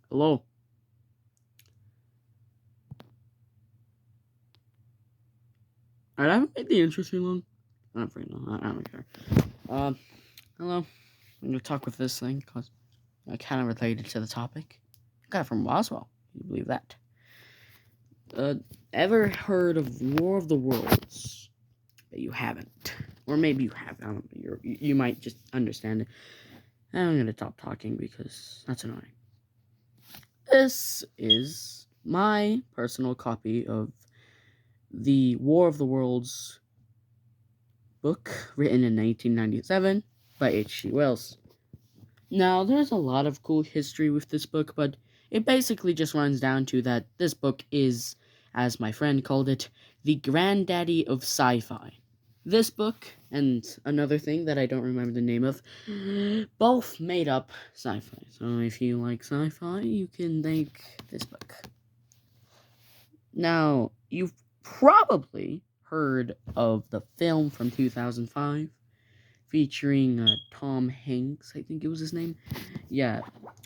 Hello. Alright, I haven't made the intro too long. I don't freaking know. I don't care. Um, hello. I'm gonna talk with this thing because I kind of related to the topic. I got it from Roswell. Can you believe that? Uh, ever heard of War of the Worlds? But you haven't, or maybe you have. I don't know. You might just understand it. I'm gonna stop talking because that's annoying. This is my personal copy of the War of the Worlds book written in 1997 by H.G. Wells. Now, there's a lot of cool history with this book, but it basically just runs down to that this book is, as my friend called it, the granddaddy of sci-fi. This book and another thing that I don't remember the name of both made up sci-fi. So if you like sci-fi, you can thank this book. Now, you've probably heard of the film from 2005 featuring Tom Hanks, I think it was his name. Yeah,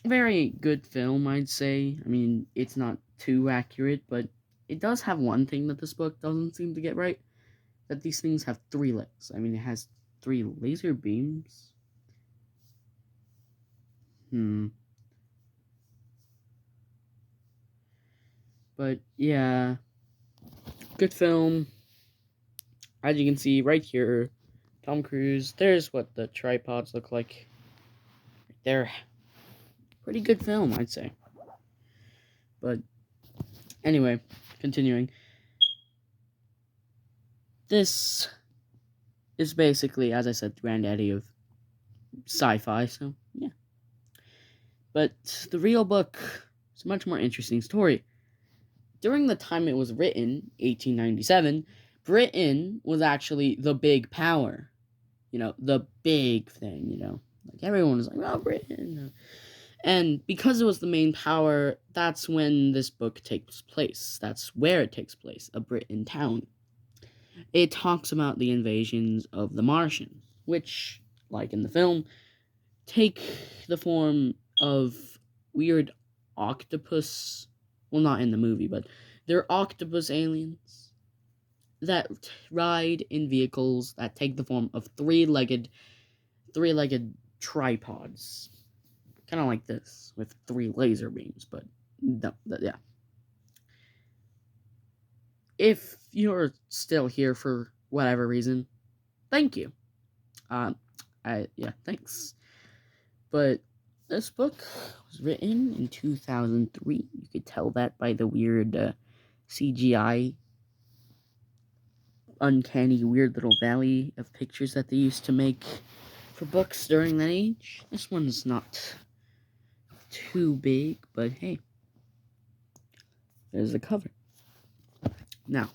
very good film, I'd say. I mean, it's not too accurate, but it does have one thing that this book doesn't seem to get right, that these things have three legs. I mean, it has three laser beams. But yeah, good film. As you can see right here, Tom Cruise, there's what the tripods look like. They're pretty good film, I'd say. But anyway, continuing. This is basically, as I said, the granddaddy of sci-fi, so yeah. But the real book is a much more interesting story. During the time it was written, 1897, Britain was actually the big power. The big thing, Like everyone was like, oh, Britain. And because it was the main power, that's when this book takes place. That's where it takes place, a Britain town. It talks about the invasions of the Martians, which, like in the film, take the form of weird octopus. Well, not in the movie, but they're octopus aliens that ride in vehicles that take the form of three-legged tripods, kind of like this with three laser beams. But yeah, if you're still here for whatever reason, thank you. Thanks. But this book was written in 2003. You could tell that by the weird CGI, uncanny, weird little valley of pictures that they used to make for books during that age. This one's not too big, but hey, there's the cover. Now,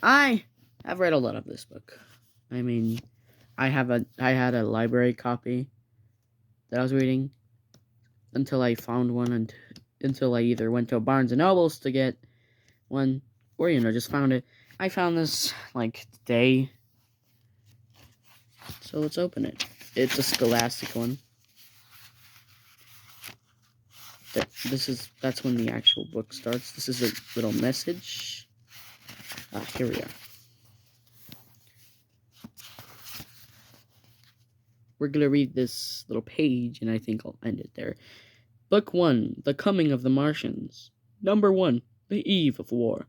I have read a lot of this book. I mean, I had a library copy that I was reading until I found one, and until I either went to Barnes and Nobles to get one, or just found it. I found this like today, so let's open it. It's a Scholastic one. That's when the actual book starts. This is a little message. Here we are. We're gonna read this little page, and I think I'll end it there. Book 1, The Coming of the Martians. Number 1, The Eve of War.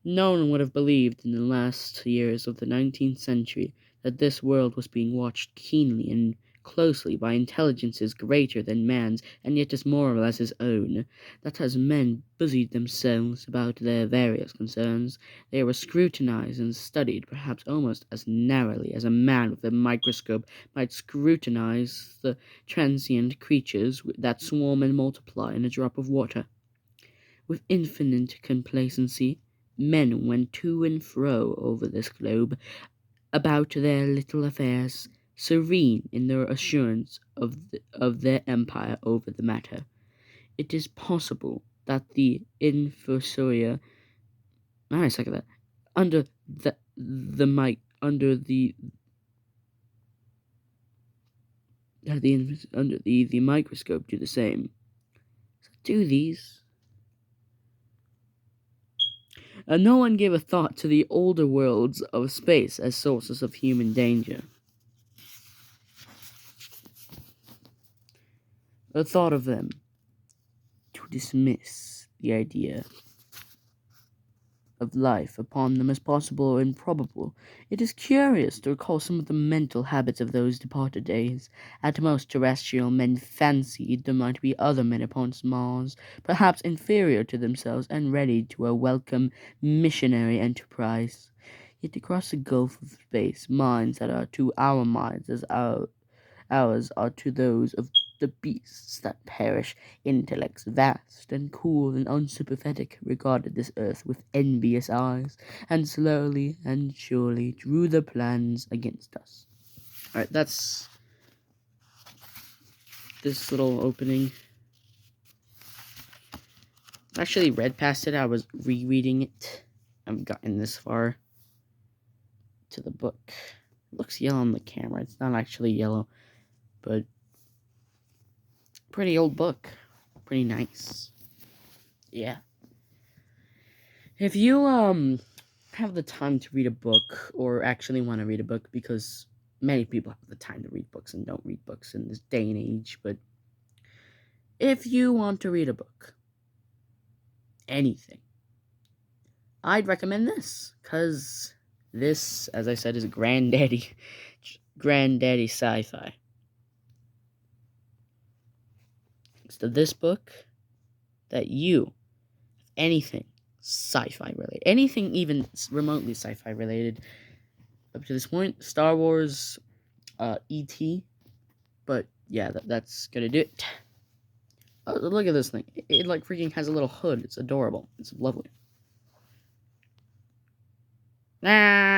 No one would have believed in the last years of the 19th century that this world was being watched keenly and closely by intelligences greater than man's, and yet as moral as his own, that as men busied themselves about their various concerns, they were scrutinized and studied perhaps almost as narrowly as a man with a microscope might scrutinize the transient creatures that swarm and multiply in a drop of water. With infinite complacency, men went to and fro over this globe, about their little affairs, serene in their assurance of their empire over the matter. It is possible that the infusoria, I second that, under the mic under the microscope do the same. do these. And no one gave a thought to the older worlds of space as sources of human danger. The thought of them to dismiss the idea of life upon them as possible or improbable. It is curious to recall some of the mental habits of those departed days. At most, terrestrial men fancied there might be other men upon Mars, perhaps inferior to themselves and ready to a welcome missionary enterprise. Yet across the gulf of space, minds that are to our minds as ours are to those of the beasts that perish. Intellects vast and cool and unsympathetic regarded this earth with envious eyes, and slowly and surely drew their plans against us. Alright, that's this little opening. I actually read past it. I was rereading it. I haven't gotten this far to the book. It looks yellow on the camera. It's not actually yellow, but pretty old book. Pretty nice. Yeah. If you have the time to read a book, or actually want to read a book, because many people have the time to read books and don't read books in this day and age, but if you want to read a book, anything, I'd recommend this, because this, as I said, is a granddaddy sci-fi. So this book, that you, anything sci-fi related, anything even remotely sci-fi related, up to this point, Star Wars, E.T., but yeah, that's gonna do it. Oh, look at this thing. It like freaking has a little hood. It's adorable. It's lovely. Ah.